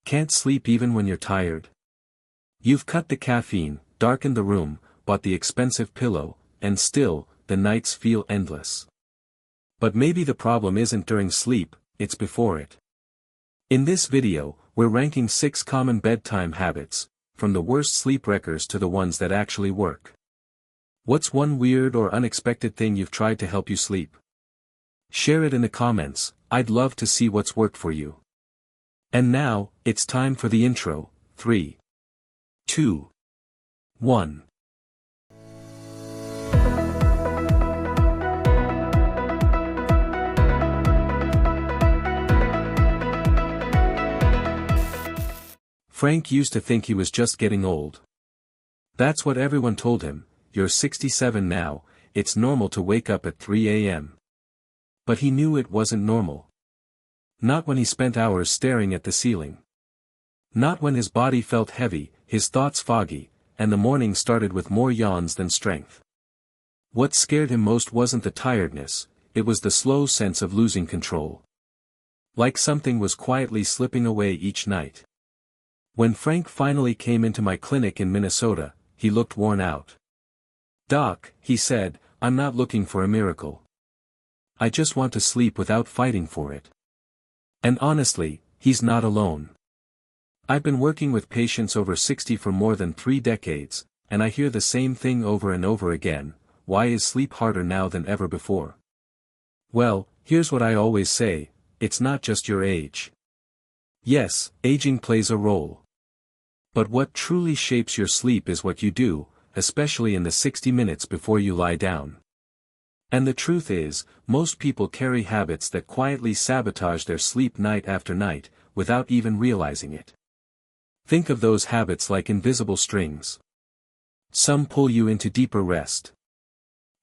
Can't sleep even when you're tired? You've cut the caffeine, darkened the room, bought the expensive pillow, and still, the nights feel endless. But maybe the problem isn't during sleep, it's before it. In this video, we're ranking 6 common bedtime habits, from the worst sleep wreckers to the ones that actually work. What's one weird or unexpected thing you've tried to help you sleep? Share it in the comments, I'd love to see what's worked for you. And now, it's time for the intro. 3, 2, 1. Frank used to think he was just getting old. That's what everyone told him. You're 67 now, it's normal to wake up at 3 a.m. But he knew it wasn't normal. Not when he spent hours staring at the ceiling. Not when his body felt heavy, his thoughts foggy, and the morning started with more yawns than strength. What scared him most wasn't the tiredness, it was the slow sense of losing control. Like something was quietly slipping away each night. When Frank finally came into my clinic in Minnesota, he looked worn out. "Doc," he said, "I'm not looking for a miracle. I just want to sleep without fighting for it." And honestly, he's not alone. I've been working with patients over 60 for more than 3 decades, and I hear the same thing over and over again: why is sleep harder now than ever before? Well, here's what I always say: it's not just your age. Yes, aging plays a role. But what truly shapes your sleep is what you do, especially in the 60 minutes before you lie down. And the truth is, most people carry habits that quietly sabotage their sleep night after night, without even realizing it. Think of those habits like invisible strings. Some pull you into deeper rest.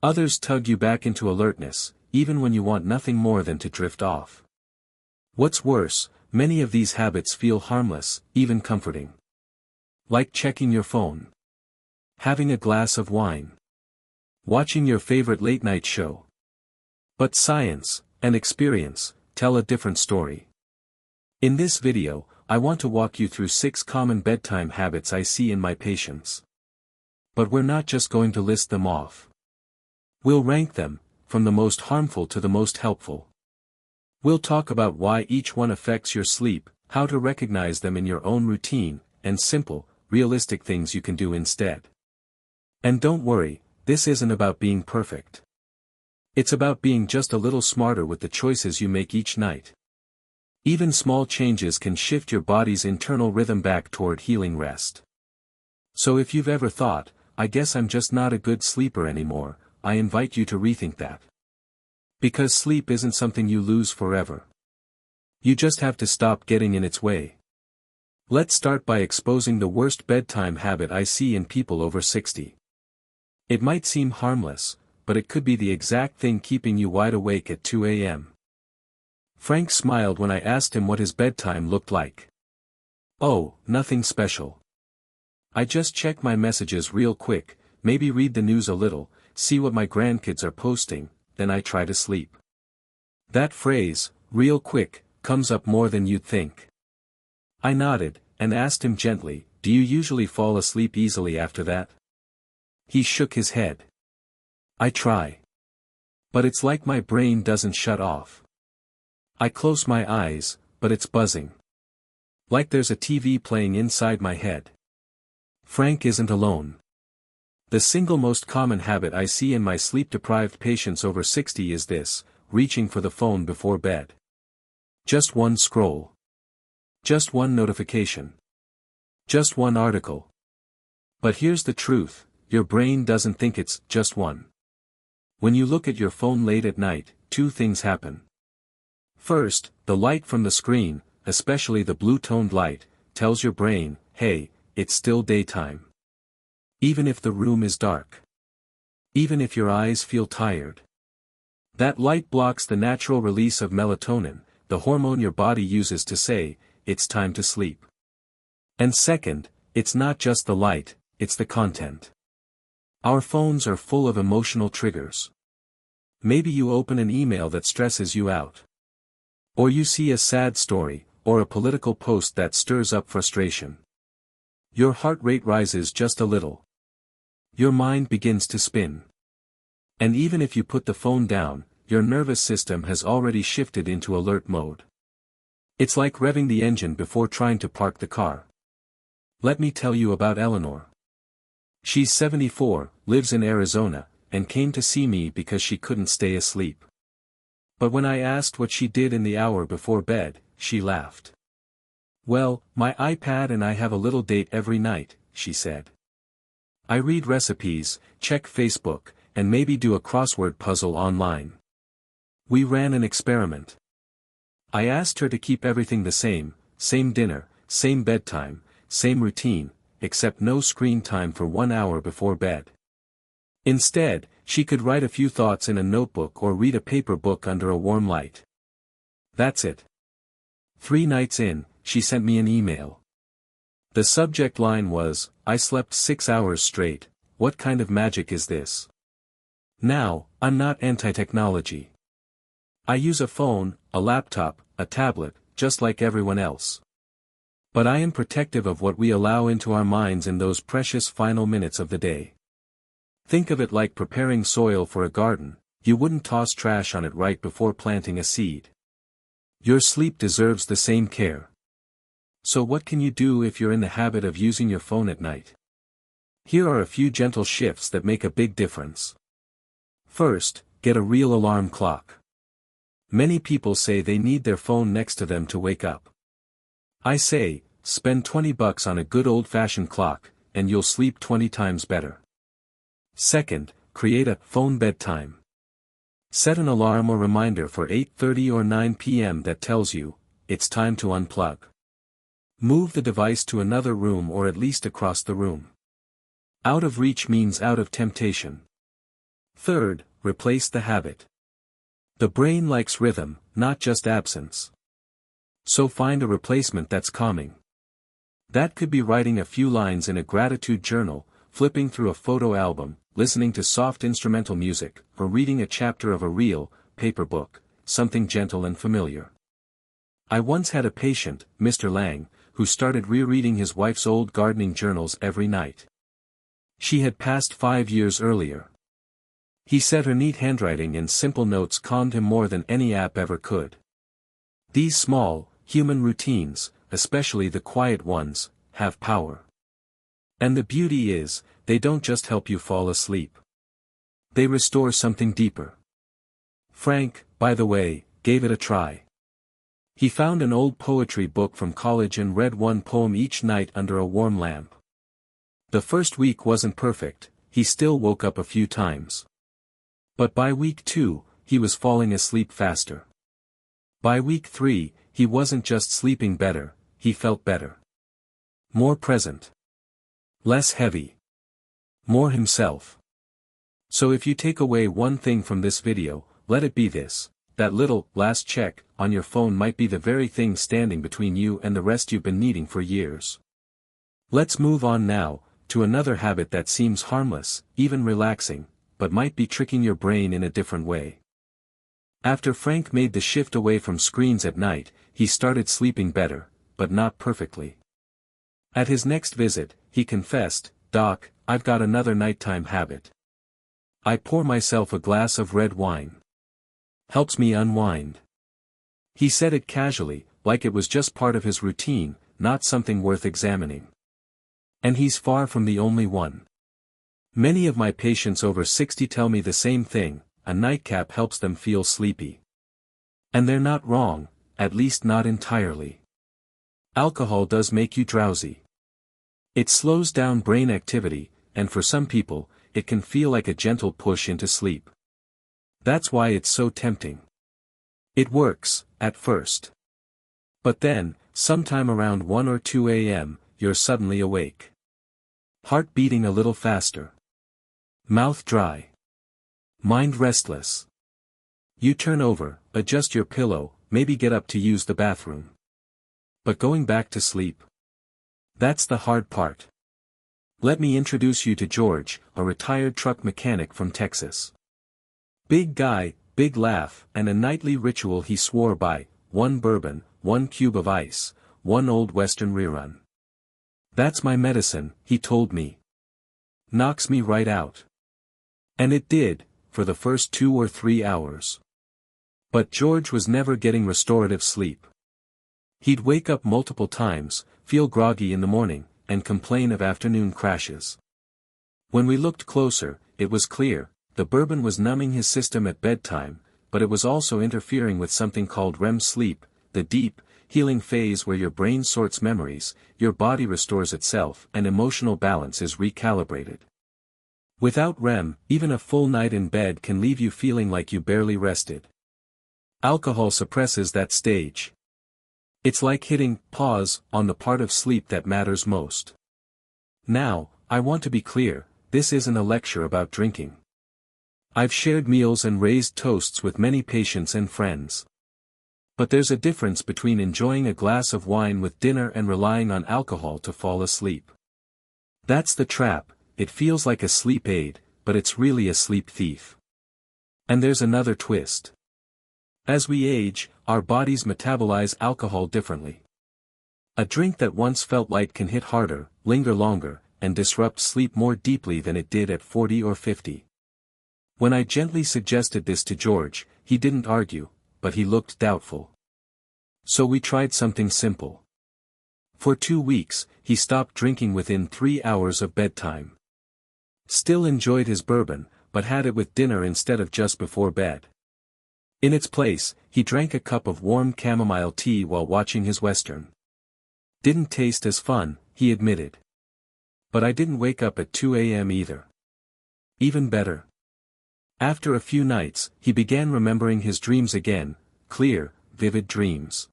Others tug you back into alertness, even when you want nothing more than to drift off. What's worse, many of these habits feel harmless, even comforting. Like checking your phone. Having a glass of wine. Watching your favorite late-night show. But science, and experience, tell a different story. In this video, I want to walk you through 6 common bedtime habits I see in my patients. But we're not just going to list them off. We'll rank them, from the most harmful to the most helpful. We'll talk about why each one affects your sleep, how to recognize them in your own routine, and simple, realistic things you can do instead. And don't worry, this isn't about being perfect. It's about being just a little smarter with the choices you make each night. Even small changes can shift your body's internal rhythm back toward healing rest. So if you've ever thought, "I guess I'm just not a good sleeper anymore," I invite you to rethink that. Because sleep isn't something you lose forever. You just have to stop getting in its way. Let's start by exposing the worst bedtime habit I see in people over 60. It might seem harmless, but it could be the exact thing keeping you wide awake at 2 a.m. Frank smiled when I asked him what his bedtime looked like. "Oh, nothing special. I just check my messages real quick, maybe read the news a little, see what my grandkids are posting, then I try to sleep." That phrase, "real quick," comes up more than you'd think. I nodded, and asked him gently, "Do you usually fall asleep easily after that?" He shook his head. "I try. But it's like my brain doesn't shut off. I close my eyes, but it's buzzing. Like there's a TV playing inside my head." Frank isn't alone. The single most common habit I see in my sleep-deprived patients over 60 is this: reaching for the phone before bed. Just one scroll. Just one notification. Just one article. But here's the truth, your brain doesn't think it's just one. When you look at your phone late at night, 2 things happen. First, the light from the screen, especially the blue-toned light, tells your brain, "Hey, it's still daytime." Even if the room is dark. Even if your eyes feel tired. That light blocks the natural release of melatonin, the hormone your body uses to say, "It's time to sleep." And second, it's not just the light, it's the content. Our phones are full of emotional triggers. Maybe you open an email that stresses you out. Or you see a sad story, or a political post that stirs up frustration. Your heart rate rises just a little. Your mind begins to spin. And even if you put the phone down, your nervous system has already shifted into alert mode. It's like revving the engine before trying to park the car. Let me tell you about Eleanor. She's 74, lives in Arizona, and came to see me because she couldn't stay asleep. But when I asked what she did in the hour before bed, she laughed. "Well, my iPad and I have a little date every night," she said. "I read recipes, check Facebook, and maybe do a crossword puzzle online." We ran an experiment. I asked her to keep everything the same dinner, same bedtime, same routine, except no screen time for 1 hour before bed. Instead, she could write a few thoughts in a notebook or read a paper book under a warm light. That's it. 3 nights in, she sent me an email. The subject line was, "I slept 6 hours straight, what kind of magic is this?" Now, I'm not anti-technology. I use a phone, a laptop, a tablet, just like everyone else. But I am protective of what we allow into our minds in those precious final minutes of the day. Think of it like preparing soil for a garden. You wouldn't toss trash on it right before planting a seed. Your sleep deserves the same care. So what can you do if you're in the habit of using your phone at night? Here are a few gentle shifts that make a big difference. First, get a real alarm clock. Many people say they need their phone next to them to wake up. I say, spend $20 on a good old-fashioned clock, and you'll sleep 20 times better. Second, create a phone bedtime. Set an alarm or reminder for 8:30 or 9 p.m. that tells you, it's time to unplug. Move the device to another room or at least across the room. Out of reach means out of temptation. Third, replace the habit. The brain likes rhythm, not just absence. So find a replacement that's calming. That could be writing a few lines in a gratitude journal, flipping through a photo album, listening to soft instrumental music, or reading a chapter of a real, paper book, something gentle and familiar. I once had a patient, Mr. Lang, who started rereading his wife's old gardening journals every night. She had passed 5 years earlier. He said her neat handwriting and simple notes calmed him more than any app ever could. These small, human routines, especially the quiet ones, have power. And the beauty is, they don't just help you fall asleep. They restore something deeper. Frank, by the way, gave it a try. He found an old poetry book from college and read one poem each night under a warm lamp. The first week wasn't perfect, he still woke up a few times. But by week 2, he was falling asleep faster. By week 3, he wasn't just sleeping better, he felt better. More present. Less heavy. More himself. So if you take away one thing from this video, let it be this: that little last check on your phone might be the very thing standing between you and the rest you've been needing for years. Let's move on now, to another habit that seems harmless, even relaxing, but might be tricking your brain in a different way. After Frank made the shift away from screens at night, he started sleeping better, but not perfectly. At his next visit, he confessed, "Doc, I've got another nighttime habit. I pour myself a glass of red wine. Helps me unwind." He said it casually, like it was just part of his routine, not something worth examining. And he's far from the only one. Many of my patients over 60 tell me the same thing: a nightcap helps them feel sleepy. And they're not wrong, at least not entirely. Alcohol does make you drowsy. It slows down brain activity, and for some people, it can feel like a gentle push into sleep. That's why it's so tempting. It works, at first. But then, sometime around 1 or 2 a.m., you're suddenly awake. Heart beating a little faster. Mouth dry. Mind restless. You turn over, adjust your pillow, maybe get up to use the bathroom. But going back to sleep? That's the hard part. Let me introduce you to George, a retired truck mechanic from Texas. Big guy, big laugh, and a nightly ritual he swore by: 1 bourbon, 1 cube of ice, 1 old Western rerun. That's my medicine, he told me. Knocks me right out. And it did, for the first 2 or 3 hours. But George was never getting restorative sleep. He'd wake up multiple times, feel groggy in the morning, and complain of afternoon crashes. When we looked closer, it was clear, the bourbon was numbing his system at bedtime, but it was also interfering with something called REM sleep, the deep, healing phase where your brain sorts memories, your body restores itself and emotional balance is recalibrated. Without REM, even a full night in bed can leave you feeling like you barely rested. Alcohol suppresses that stage. It's like hitting pause on the part of sleep that matters most. Now, I want to be clear, this isn't a lecture about drinking. I've shared meals and raised toasts with many patients and friends. But there's a difference between enjoying a glass of wine with dinner and relying on alcohol to fall asleep. That's the trap, it feels like a sleep aid, but it's really a sleep thief. And there's another twist. As we age, our bodies metabolize alcohol differently. A drink that once felt light can hit harder, linger longer, and disrupt sleep more deeply than it did at 40 or 50. When I gently suggested this to George, he didn't argue, but he looked doubtful. So we tried something simple. For 2 weeks, he stopped drinking within 3 hours of bedtime. Still enjoyed his bourbon, but had it with dinner instead of just before bed. In its place, he drank a cup of warm chamomile tea while watching his Western. Didn't taste as fun, he admitted. But I didn't wake up at 2 a.m. either. Even better. After a few nights, he began remembering his dreams again, clear, vivid dreams.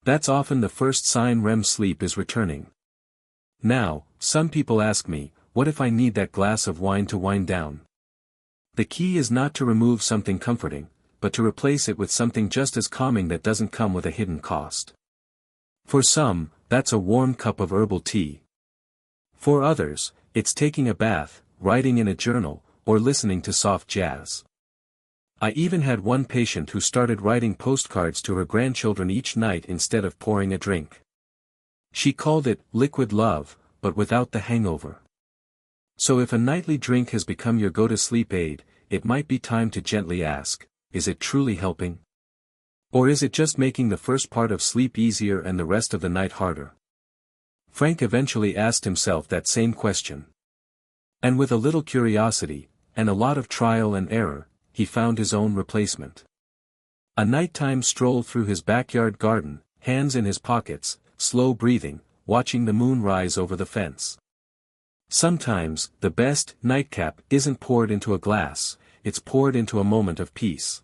That's often the first sign REM sleep is returning. Now, some people ask me, what if I need that glass of wine to wind down? The key is not to remove something comforting, but to replace it with something just as calming that doesn't come with a hidden cost. For some, that's a warm cup of herbal tea. For others, it's taking a bath, writing in a journal, or listening to soft jazz. I even had one patient who started writing postcards to her grandchildren each night instead of pouring a drink. She called it liquid love, but without the hangover. So if a nightly drink has become your go-to-sleep aid, it might be time to gently ask, is it truly helping? Or is it just making the first part of sleep easier and the rest of the night harder? Frank eventually asked himself that same question. And with a little curiosity, and a lot of trial and error, he found his own replacement. A nighttime stroll through his backyard garden, hands in his pockets, slow breathing, watching the moon rise over the fence. Sometimes, the best nightcap isn't poured into a glass, it's poured into a moment of peace.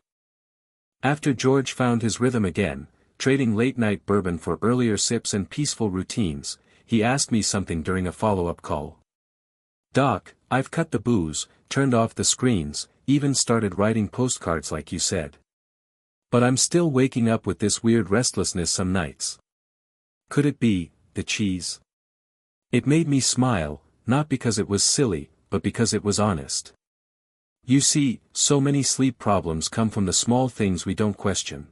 After George found his rhythm again, trading late-night bourbon for earlier sips and peaceful routines, he asked me something during a follow-up call. "Doc, I've cut the booze, turned off the screens, even started writing postcards like you said. But I'm still waking up with this weird restlessness some nights. Could it be the cheese?" It made me smile, not because it was silly, but because it was honest. You see, so many sleep problems come from the small things we don't question.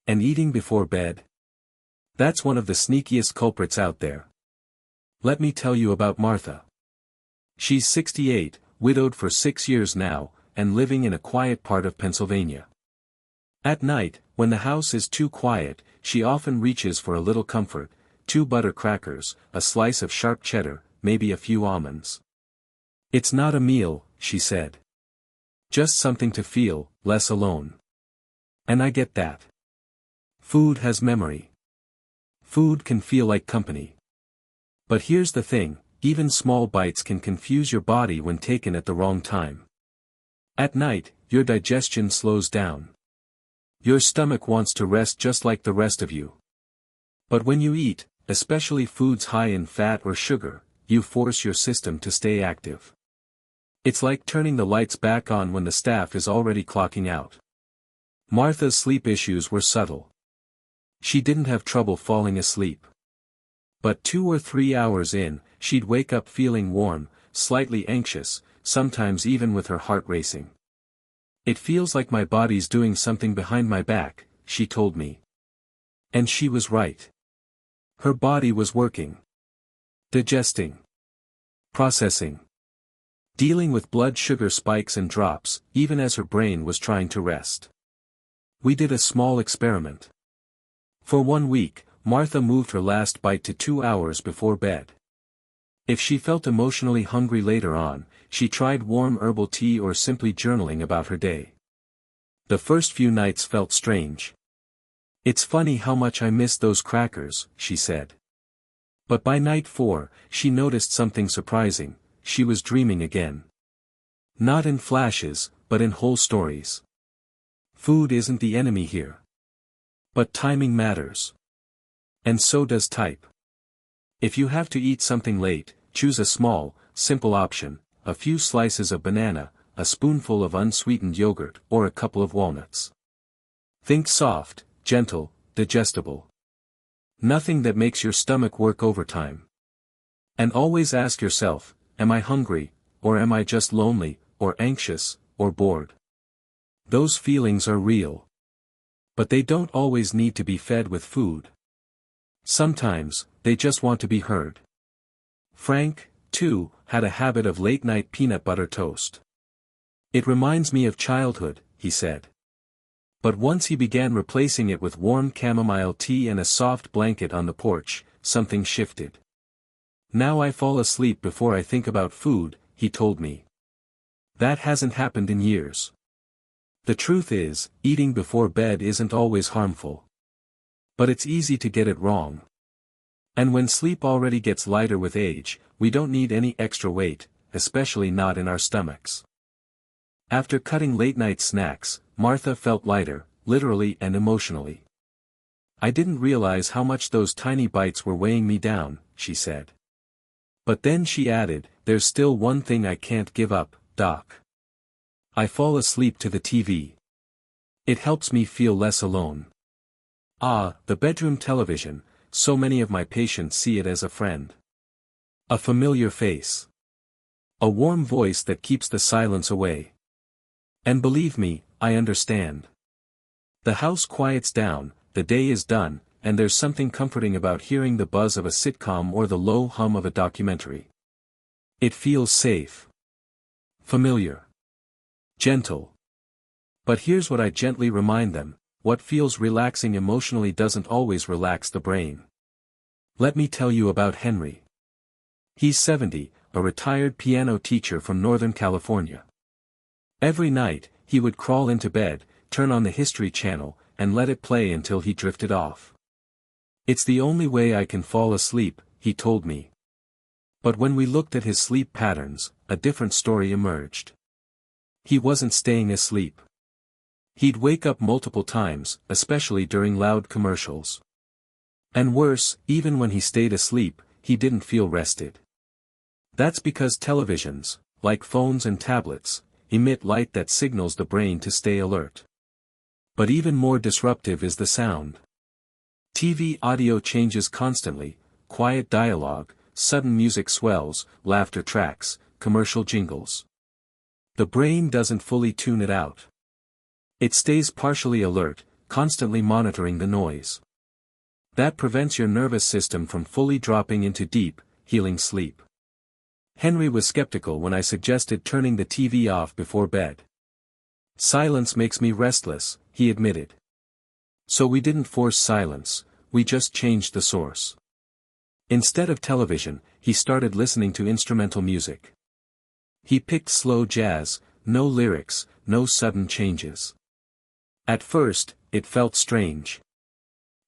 And eating before bed? That's one of the sneakiest culprits out there. Let me tell you about Martha. She's 68, widowed for 6 years now, and living in a quiet part of Pennsylvania. At night, when the house is too quiet, she often reaches for a little comfort, 2 butter crackers, a slice of sharp cheddar, maybe a few almonds. It's not a meal, she said. Just something to feel less alone. And I get that. Food has memory. Food can feel like company. But here's the thing, even small bites can confuse your body when taken at the wrong time. At night, your digestion slows down. Your stomach wants to rest just like the rest of you. But when you eat, especially foods high in fat or sugar, you force your system to stay active. It's like turning the lights back on when the staff is already clocking out. Martha's sleep issues were subtle. She didn't have trouble falling asleep. But 2 or 3 hours in, she'd wake up feeling warm, slightly anxious, sometimes even with her heart racing. "It feels like my body's doing something behind my back," she told me. And she was right. Her body was working. Digesting. Processing. Dealing with blood sugar spikes and drops, even as her brain was trying to rest. We did a small experiment. For 1 week, Martha moved her last bite to 2 hours before bed. If she felt emotionally hungry later on, she tried warm herbal tea or simply journaling about her day. The first few nights felt strange. "It's funny how much I miss those crackers," she said. But by night 4, she noticed something surprising: she was dreaming again. Not in flashes, but in whole stories. Food isn't the enemy here. But timing matters. And so does type. If you have to eat something late, choose a small, simple option: a few slices of banana, a spoonful of unsweetened yogurt, or a couple of walnuts. Think soft, gentle, digestible. Nothing that makes your stomach work overtime. And always ask yourself, am I hungry, or am I just lonely, or anxious, or bored? Those feelings are real. But they don't always need to be fed with food. Sometimes, they just want to be heard. Frank, too, had a habit of late-night peanut butter toast. "It reminds me of childhood," he said. But once he began replacing it with warm chamomile tea and a soft blanket on the porch, something shifted. "Now I fall asleep before I think about food," he told me. That hasn't happened in years. The truth is, eating before bed isn't always harmful. But it's easy to get it wrong. And when sleep already gets lighter with age, we don't need any extra weight, especially not in our stomachs. After cutting late-night snacks, Martha felt lighter, literally and emotionally. "I didn't realize how much those tiny bites were weighing me down," she said. But then she added, "There's still one thing I can't give up, Doc. I fall asleep to the TV. It helps me feel less alone." The bedroom television, so many of my patients see it as a friend. A familiar face. A warm voice that keeps the silence away. And believe me, I understand. The house quiets down, the day is done, and there's something comforting about hearing the buzz of a sitcom or the low hum of a documentary. It feels safe. Familiar. Gentle. But here's what I gently remind them: what feels relaxing emotionally doesn't always relax the brain. Let me tell you about Henry. He's 70, a retired piano teacher from Northern California. Every night, he would crawl into bed, turn on the History Channel, and let it play until he drifted off. "It's the only way I can fall asleep," he told me. But when we looked at his sleep patterns, a different story emerged. He wasn't staying asleep. He'd wake up multiple times, especially during loud commercials. And worse, even when he stayed asleep, he didn't feel rested. That's because televisions, like phones and tablets, emit light that signals the brain to stay alert. But even more disruptive is the sound. TV audio changes constantly: quiet dialogue, sudden music swells, laughter tracks, commercial jingles. The brain doesn't fully tune it out. It stays partially alert, constantly monitoring the noise. That prevents your nervous system from fully dropping into deep, healing sleep. Henry was skeptical when I suggested turning the TV off before bed. "Silence makes me restless," he admitted. So we didn't force silence, we just changed the source. Instead of television, he started listening to instrumental music. He picked slow jazz, no lyrics, no sudden changes. At first, it felt strange.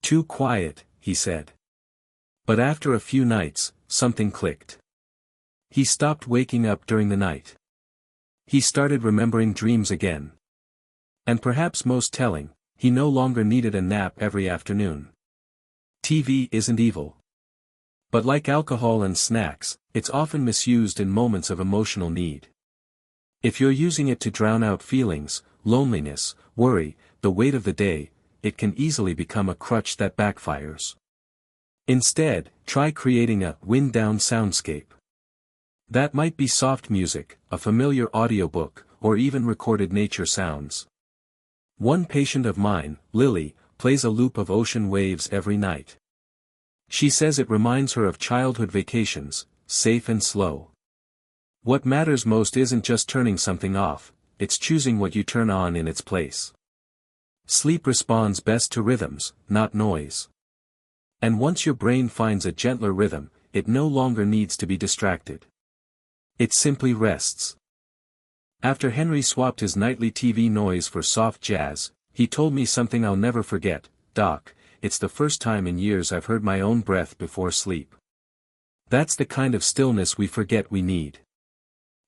"Too quiet," he said. But after a few nights, something clicked. He stopped waking up during the night. He started remembering dreams again. And perhaps most telling, he no longer needed a nap every afternoon. TV isn't evil. But like alcohol and snacks, it's often misused in moments of emotional need. If you're using it to drown out feelings, loneliness, worry, the weight of the day, it can easily become a crutch that backfires. Instead, try creating a wind-down soundscape. That might be soft music, a familiar audiobook, or even recorded nature sounds. One patient of mine, Lily, plays a loop of ocean waves every night. She says it reminds her of childhood vacations, safe and slow. What matters most isn't just turning something off, it's choosing what you turn on in its place. Sleep responds best to rhythms, not noise. And once your brain finds a gentler rhythm, it no longer needs to be distracted. It simply rests. After Henry swapped his nightly TV noise for soft jazz, he told me something I'll never forget. "Doc, it's the first time in years I've heard my own breath before sleep." That's the kind of stillness we forget we need.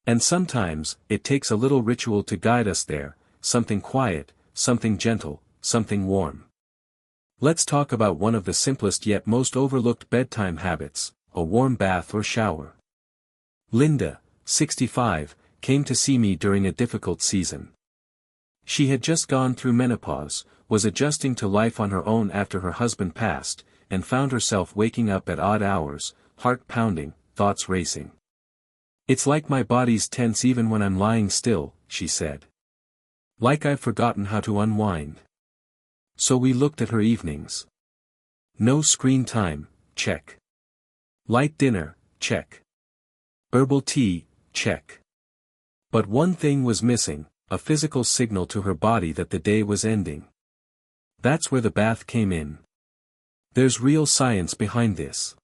And sometimes, it takes a little ritual to guide us there, something quiet, something gentle, something warm. Let's talk about one of the simplest yet most overlooked bedtime habits, a warm bath or shower. Linda, 65, came to see me during a difficult season. She had just gone through menopause, was adjusting to life on her own after her husband passed, and found herself waking up at odd hours, heart pounding, thoughts racing. "It's like my body's tense even when I'm lying still," she said. "Like I've forgotten how to unwind." So we looked at her evenings. No screen time, check. Light dinner, check. Herbal tea, check. But one thing was missing, a physical signal to her body that the day was ending. That's where the bath came in. There's real science behind this.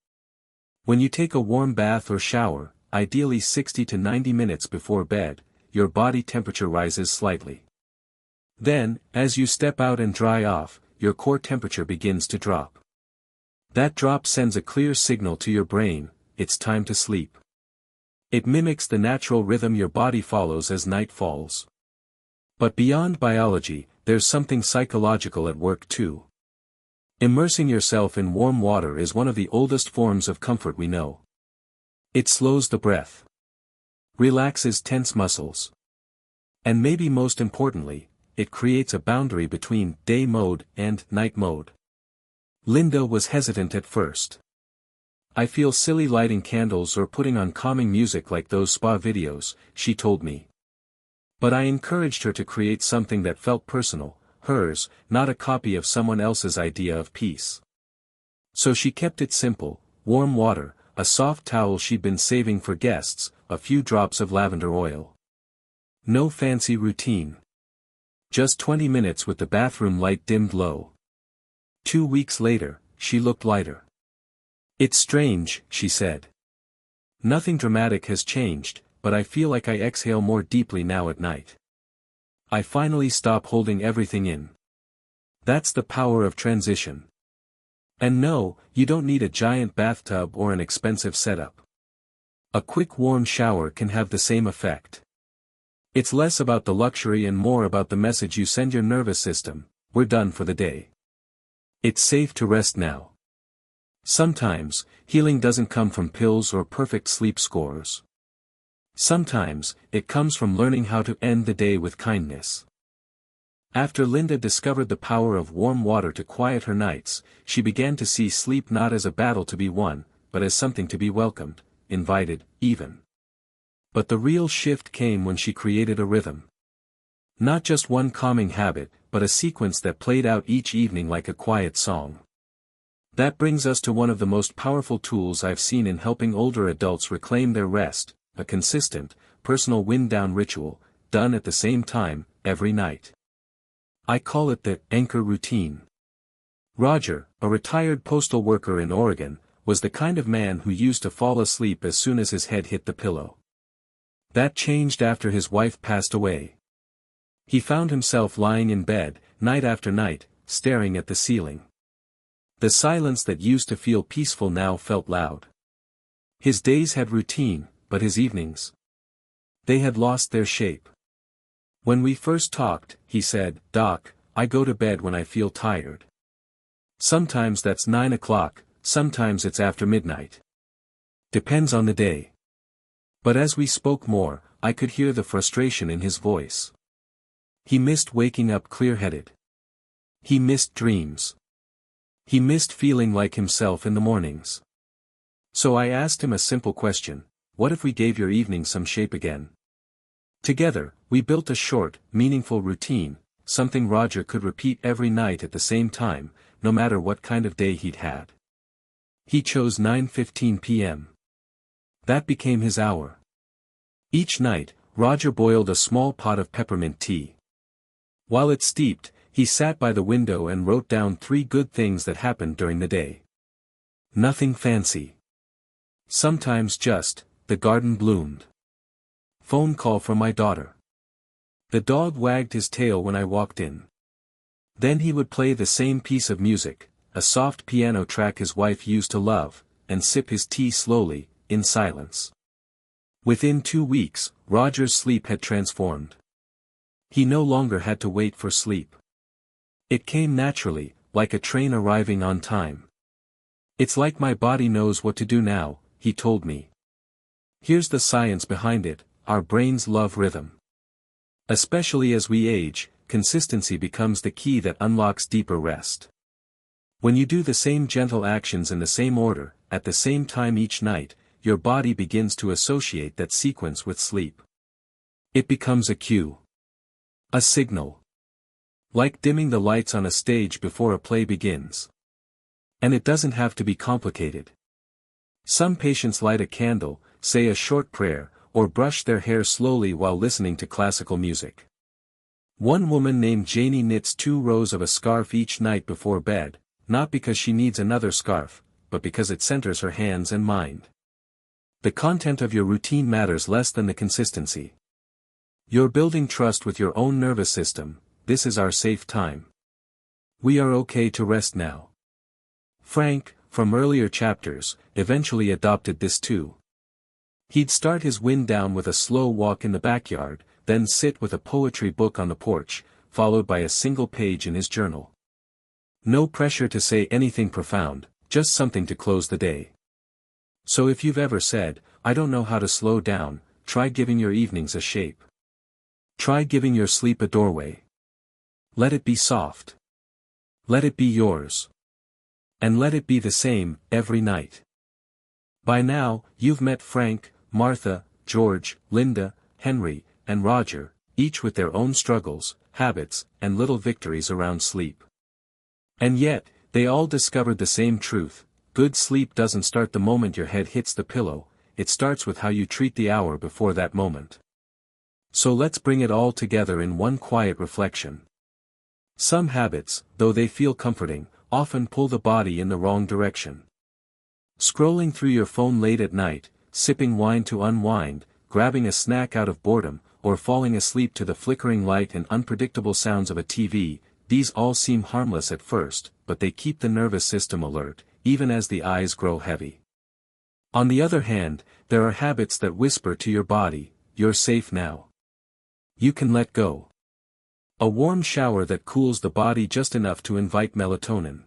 When you take a warm bath or shower, ideally 60 to 90 minutes before bed, your body temperature rises slightly. Then, as you step out and dry off, your core temperature begins to drop. That drop sends a clear signal to your brain, it's time to sleep. It mimics the natural rhythm your body follows as night falls. But beyond biology, there's something psychological at work too. Immersing yourself in warm water is one of the oldest forms of comfort we know. It slows the breath, relaxes tense muscles, and maybe most importantly, it creates a boundary between day mode and night mode. Linda was hesitant at first. "I feel silly lighting candles or putting on calming music like those spa videos," she told me. But I encouraged her to create something that felt personal, hers, not a copy of someone else's idea of peace. So she kept it simple: warm water, a soft towel she'd been saving for guests, a few drops of lavender oil. No fancy routine. Just 20 minutes with the bathroom light dimmed low. 2 weeks later, she looked lighter. "It's strange," she said. "Nothing dramatic has changed, but I feel like I exhale more deeply now at night. I finally stop holding everything in." That's the power of transition. And no, you don't need a giant bathtub or an expensive setup. A quick warm shower can have the same effect. It's less about the luxury and more about the message you send your nervous system: we're done for the day. It's safe to rest now. Sometimes, healing doesn't come from pills or perfect sleep scores. Sometimes, it comes from learning how to end the day with kindness. After Linda discovered the power of warm water to quiet her nights, she began to see sleep not as a battle to be won, but as something to be welcomed, invited, even. But the real shift came when she created a rhythm. Not just one calming habit, but a sequence that played out each evening like a quiet song. That brings us to one of the most powerful tools I've seen in helping older adults reclaim their rest: a consistent, personal wind-down ritual, done at the same time, every night. I call it the anchor routine. Roger, a retired postal worker in Oregon, was the kind of man who used to fall asleep as soon as his head hit the pillow. That changed after his wife passed away. He found himself lying in bed, night after night, staring at the ceiling. The silence that used to feel peaceful now felt loud. His days had routine, but his evenings, they had lost their shape. When we first talked, he said, "Doc, I go to bed when I feel tired. Sometimes that's 9 o'clock, sometimes it's after midnight. Depends on the day." But as we spoke more, I could hear the frustration in his voice. He missed waking up clear-headed. He missed dreams. He missed feeling like himself in the mornings. So I asked him a simple question: what if we gave your evening some shape again? Together, we built a short, meaningful routine: something Roger could repeat every night at the same time, no matter what kind of day he'd had. He chose 9:15 p.m. That became his hour. Each night, Roger boiled a small pot of peppermint tea. While it steeped, he sat by the window and wrote down 3 good things that happened during the day. Nothing fancy. Sometimes just, the garden bloomed. Phone call from my daughter. The dog wagged his tail when I walked in. Then he would play the same piece of music, a soft piano track his wife used to love, and sip his tea slowly, in silence. Within 2 weeks, Roger's sleep had transformed. He no longer had to wait for sleep. It came naturally, like a train arriving on time. It's like my body knows what to do now, he told me. Here's the science behind it: our brains love rhythm. Especially as we age, consistency becomes the key that unlocks deeper rest. When you do the same gentle actions in the same order, at the same time each night, your body begins to associate that sequence with sleep. It becomes a cue. A signal. Like dimming the lights on a stage before a play begins. And it doesn't have to be complicated. Some patients light a candle, say a short prayer, or brush their hair slowly while listening to classical music. One woman named Janie knits 2 rows of a scarf each night before bed, not because she needs another scarf, but because it centers her hands and mind. The content of your routine matters less than the consistency. You're building trust with your own nervous system. This is our safe time. We are okay to rest now. Frank, from earlier chapters, eventually adopted this too. He'd start his wind down with a slow walk in the backyard, then sit with a poetry book on the porch, followed by a single page in his journal. No pressure to say anything profound, just something to close the day. So if you've ever said, "I don't know how to slow down," try giving your evenings a shape. Try giving your sleep a doorway. Let it be soft. Let it be yours. And let it be the same, every night. By now, you've met Frank, Martha, George, Linda, Henry, and Roger, each with their own struggles, habits, and little victories around sleep. And yet, they all discovered the same truth: good sleep doesn't start the moment your head hits the pillow, it starts with how you treat the hour before that moment. So let's bring it all together in one quiet reflection. Some habits, though they feel comforting, often pull the body in the wrong direction. Scrolling through your phone late at night, sipping wine to unwind, grabbing a snack out of boredom, or falling asleep to the flickering light and unpredictable sounds of a TV, these all seem harmless at first, but they keep the nervous system alert, even as the eyes grow heavy. On the other hand, there are habits that whisper to your body, "You're safe now. You can let go." A warm shower that cools the body just enough to invite melatonin.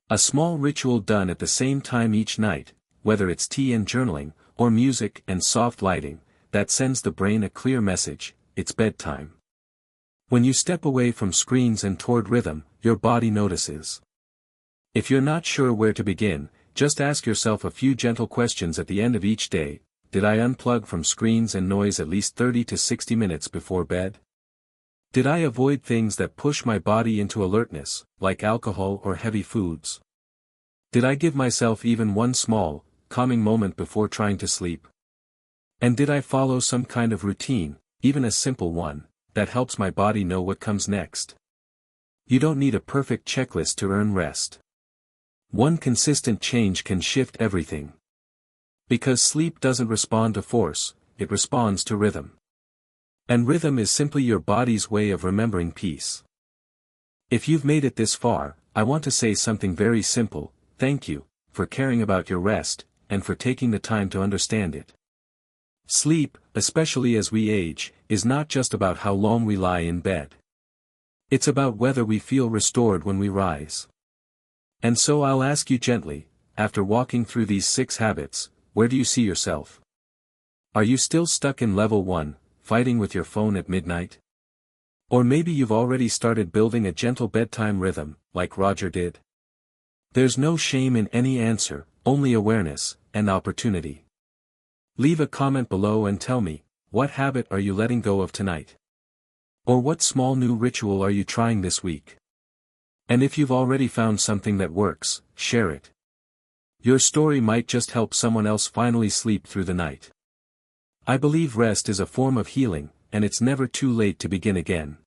A small ritual done at the same time each night, whether it's tea and journaling, or music and soft lighting, that sends the brain a clear message: it's bedtime. When you step away from screens and toward rhythm, your body notices. If you're not sure where to begin, just ask yourself a few gentle questions at the end of each day. Did I unplug from screens and noise at least 30 to 60 minutes before bed? Did I avoid things that push my body into alertness, like alcohol or heavy foods? Did I give myself even one small, calming moment before trying to sleep? And did I follow some kind of routine, even a simple one, that helps my body know what comes next? You don't need a perfect checklist to earn rest. One consistent change can shift everything. Because sleep doesn't respond to force, it responds to rhythm. And rhythm is simply your body's way of remembering peace. If you've made it this far, I want to say something very simple: thank you, for caring about your rest, and for taking the time to understand it. Sleep, especially as we age, is not just about how long we lie in bed. It's about whether we feel restored when we rise. And so I'll ask you gently, after walking through these 6 habits, where do you see yourself? Are you still stuck in level 1, fighting with your phone at midnight? Or maybe you've already started building a gentle bedtime rhythm, like Roger did? There's no shame in any answer, only awareness, and opportunity. Leave a comment below and tell me, what habit are you letting go of tonight? Or what small new ritual are you trying this week? And if you've already found something that works, share it. Your story might just help someone else finally sleep through the night. I believe rest is a form of healing, and it's never too late to begin again.